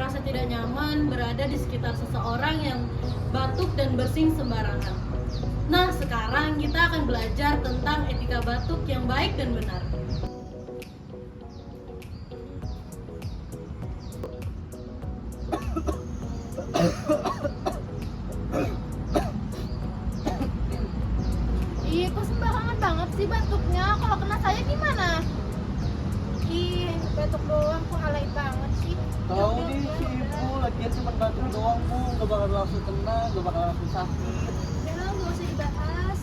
merasa tidak nyaman berada di sekitar seseorang yang batuk dan bersin sembarangan. Nah, sekarang kita akan belajar tentang etika batuk yang baik dan benar. Ih, kok sembarangan banget sih batuknya? Kalau kena saya gimana? Ih, batuk doang kok alay banget sih. Tahu nih si ibu, lagian cuma batuk doang bu, gak bakal langsung kena, gak bakal langsung sakit. Ya, nggak usah dibahas.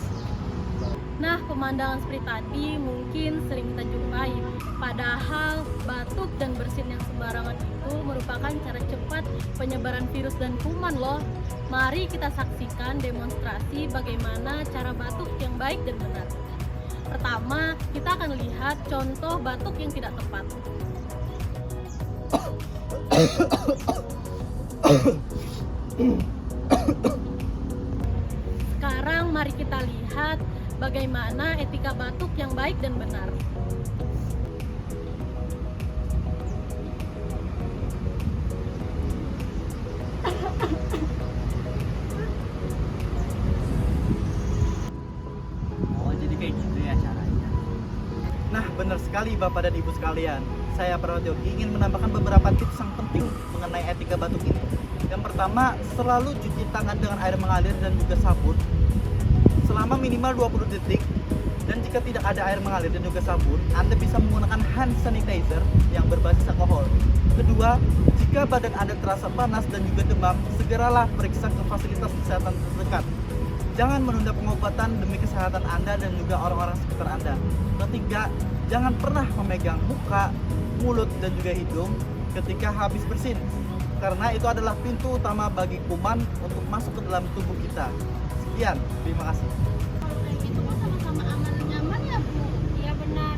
Nah, pemandangan seperti tadi mungkin sering kita jumpai. Padahal batuk dan bersin yang sembarangan itu merupakan cara cepat penyebaran virus dan kuman loh. Mari kita saksikan demonstrasi bagaimana cara batuk yang baik dan benar. Pertama, kita akan lihat contoh batuk yang tidak tepat. Sekarang mari kita lihat bagaimana etika batuk yang baik dan benar. Oh jadi kayak gitu ya caranya. Nah benar sekali Bapak dan Ibu sekalian. Saya Prasetyo ingin menambahkan beberapa tips yang penting mengenai etika batuk ini. Yang pertama, selalu cuci tangan dengan air mengalir dan juga sabun selama minimal 20 detik. Dan jika tidak ada air mengalir dan juga sabun, Anda bisa menggunakan hand sanitizer yang berbasis alkohol. Kedua, jika badan Anda terasa panas dan juga demam, segeralah periksa ke fasilitas kesehatan terdekat. Jangan menunda pengobatan demi kesehatan Anda dan juga orang-orang sekitar Anda. Ketiga, jangan pernah memegang muka, mulut, dan juga hidung ketika habis bersin, karena itu adalah pintu utama bagi kuman untuk masuk ke dalam tubuh kita. Sekian, terima kasih. Kalau kayak gitu kan sama-sama aman dan nyaman ya, Bu? Iya benar.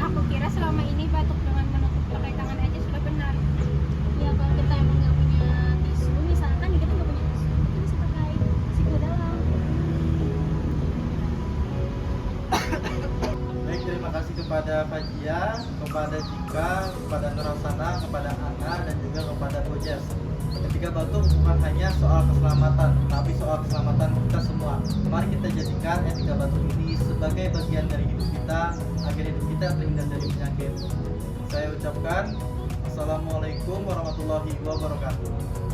Aku kira selama ini batuk dengan menutup pakai tangan aja sudah benar. Ya kalau kita emang nggak punya tisu, misalkan kita nggak punya tisu, kita bisa pakai siku dalam. Baik, terima kasih kepada Fajia, kepada Jika, kepada Nurasana, kepada Ana, dan juga kepada Bojas. Ketika batuk bukan hanya soal keselamatan, tapi soal keselamatan kita semua. Mari kita jadikan etika batuk ini sebagai bagian dari hidup kita, agar hidup kita terhindar dari penyakit. Saya ucapkan Assalamualaikum warahmatullahi wabarakatuh.